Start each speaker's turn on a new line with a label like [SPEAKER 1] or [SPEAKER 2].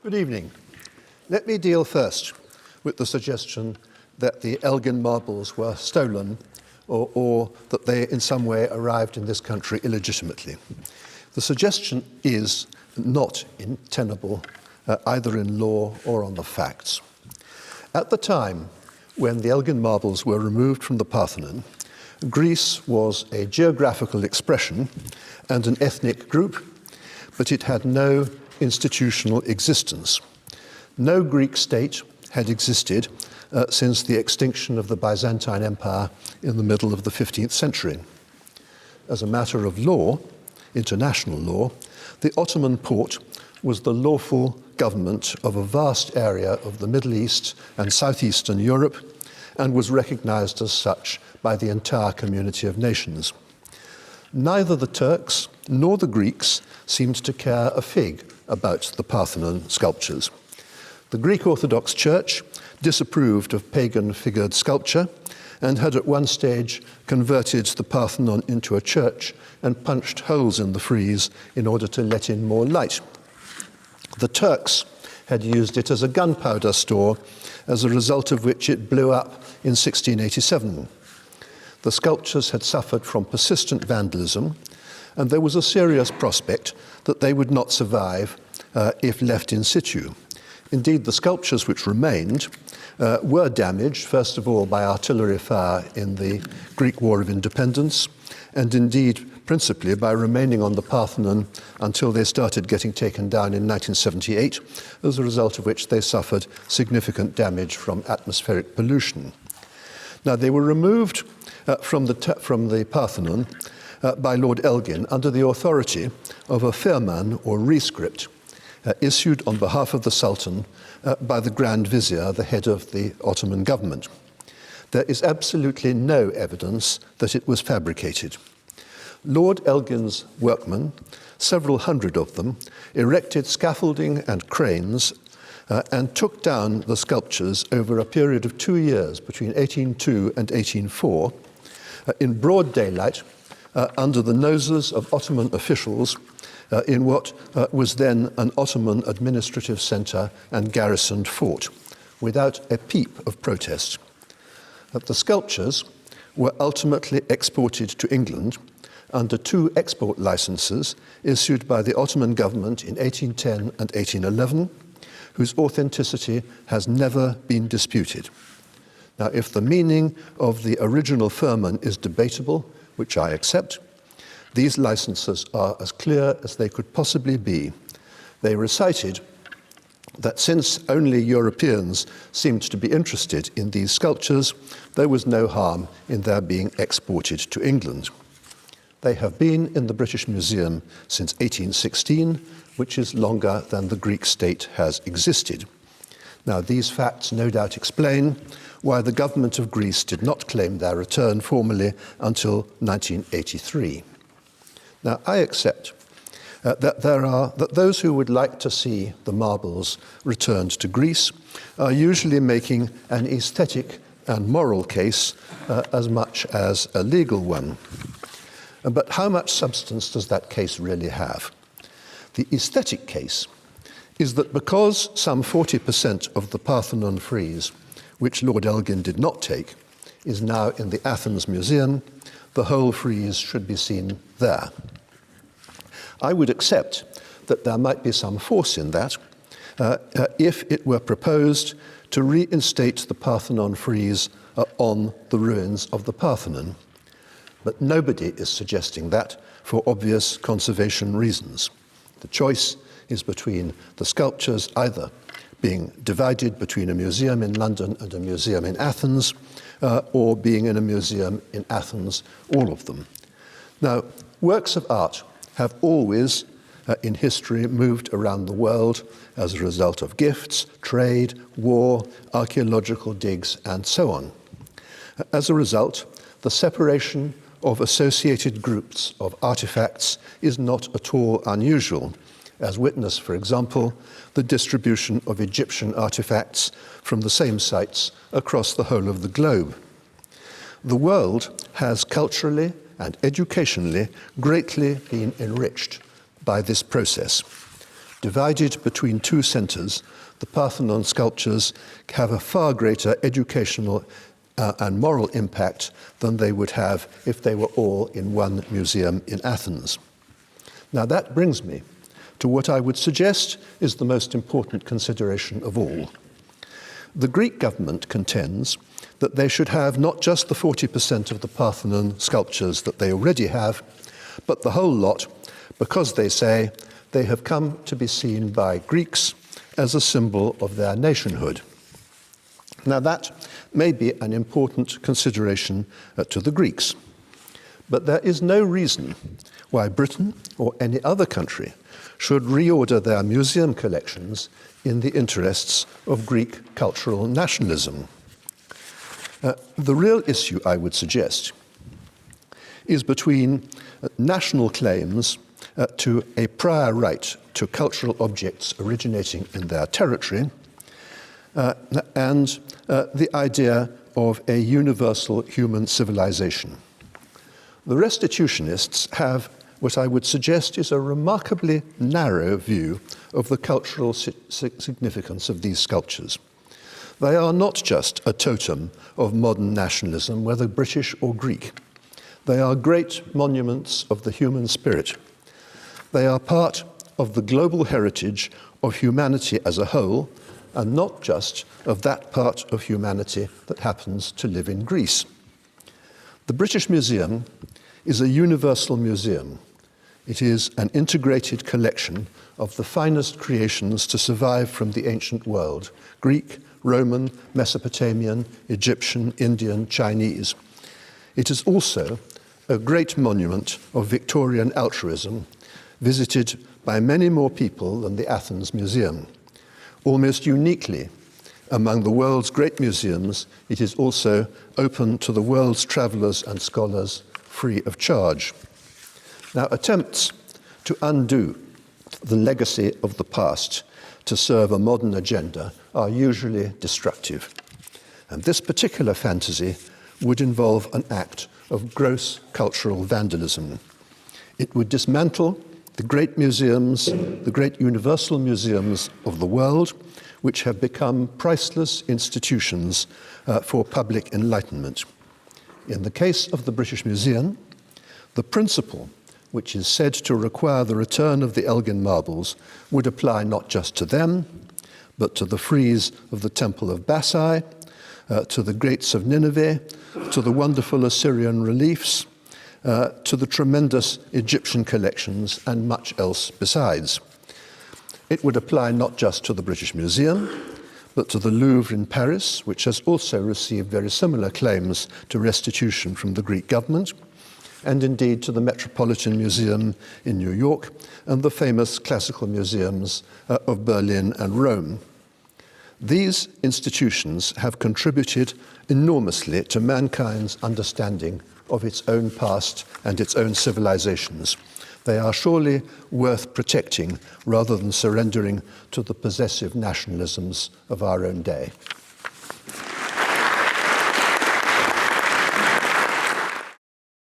[SPEAKER 1] Good evening. Let me deal first with the suggestion that the Elgin marbles were stolen or that they in some way arrived in this country illegitimately. The suggestion is not tenable either in law or on the facts. At the time when the Elgin marbles were removed from the Parthenon, Greece was a geographical expression and an ethnic group, but it had no institutional existence. No Greek state had existed since the extinction of the Byzantine Empire in the middle of the 15th century. As a matter of law, international law, the Ottoman Porte was the lawful government of a vast area of the Middle East and southeastern Europe and was recognized as such by the entire community of nations. Neither the Turks nor the Greeks seemed to care a fig about the Parthenon sculptures. The Greek Orthodox Church disapproved of pagan-figured sculpture and had at one stage converted the Parthenon into a church and punched holes in the frieze in order to let in more light. The Turks had used it as a gunpowder store, as a result of which it blew up in 1687. The sculptures had suffered from persistent vandalism, and there was a serious prospect that they would not survive if left in situ. Indeed, the sculptures which remained were damaged, first of all, by artillery fire in the Greek War of Independence, and indeed, principally by remaining on the Parthenon until they started getting taken down in 1978, as a result of which they suffered significant damage from atmospheric pollution. Now, they were removed from the Parthenon by Lord Elgin under the authority of a firman or rescript issued on behalf of the Sultan by the Grand Vizier, the head of the Ottoman government. There is absolutely no evidence that it was fabricated. Lord Elgin's workmen, several hundred of them, erected scaffolding and cranes and took down the sculptures over a period of 2 years, between 1802 and 1804, in broad daylight, under the noses of Ottoman officials in what was then an Ottoman administrative center and garrisoned fort, without a peep of protest. The sculptures were ultimately exported to England under 2 export licenses issued by the Ottoman government in 1810 and 1811, whose authenticity has never been disputed. Now, if the meaning of the original firman is debatable, which I accept, these licenses are as clear as they could possibly be. They recited that since only Europeans seemed to be interested in these sculptures, there was no harm in their being exported to England. They have been in the British Museum since 1816, which is longer than the Greek state has existed. Now, these facts no doubt explain why the government of Greece did not claim their return formally until 1983. Now, I accept that those who would like to see the marbles returned to Greece are usually making an aesthetic and moral case as much as a legal one. But how much substance does that case really have? The aesthetic case is that because some 40% of the Parthenon frieze, which Lord Elgin did not take, is now in the Athens Museum, the whole frieze should be seen there. I would accept that there might be some force in that if it were proposed to reinstate the Parthenon frieze on the ruins of the Parthenon. But nobody is suggesting that for obvious conservation reasons. The choice is between the sculptures either being divided between a museum in London and a museum in Athens, or being in a museum in Athens, all of them. Now, works of art have always, in history, moved around the world as a result of gifts, trade, war, archaeological digs, and so on. As a result, the separation of associated groups of artifacts is not at all unusual, as witness, for example, the distribution of Egyptian artifacts from the same sites across the whole of the globe. The world has culturally and educationally greatly been enriched by this process. Divided between two centres, the Parthenon sculptures have a far greater educational and moral impact than they would have if they were all in one museum in Athens. Now that brings me to what I would suggest is the most important consideration of all. The Greek government contends that they should have not just the 40% of the Parthenon sculptures that they already have, but the whole lot, because they say they have come to be seen by Greeks as a symbol of their nationhood. Now that may be an important consideration to the Greeks, but there is no reason why Britain or any other country should reorder their museum collections in the interests of Greek cultural nationalism. The real issue, I would suggest, is between national claims to a prior right to cultural objects originating in their territory and the idea of a universal human civilization. The restitutionists have what I would suggest is a remarkably narrow view of the cultural significance of these sculptures. They are not just a totem of modern nationalism, whether British or Greek. They are great monuments of the human spirit. They are part of the global heritage of humanity as a whole, and not just of that part of humanity that happens to live in Greece. The British Museum is a universal museum. It is an integrated collection of the finest creations to survive from the ancient world: Greek, Roman, Mesopotamian, Egyptian, Indian, Chinese. It is also a great monument of Victorian altruism, visited by many more people than the Athens Museum. Almost uniquely among the world's great museums, it is also open to the world's travellers and scholars free of charge. Now, attempts to undo the legacy of the past to serve a modern agenda are usually destructive. And this particular fantasy would involve an act of gross cultural vandalism. It would dismantle the great museums, the great universal museums of the world, which have become priceless institutions for public enlightenment. In the case of the British Museum, the principle which is said to require the return of the Elgin marbles would apply not just to them, but to the frieze of the Temple of Bassae, to the Gates of Nineveh, to the wonderful Assyrian reliefs, to the tremendous Egyptian collections, and much else besides. It would apply not just to the British Museum, but to the Louvre in Paris, which has also received very similar claims to restitution from the Greek government, and indeed to the Metropolitan Museum in New York and the famous classical museums of Berlin and Rome. These institutions have contributed enormously to mankind's understanding of its own past and its own civilizations. They are surely worth protecting rather than surrendering to the possessive nationalisms of our own day.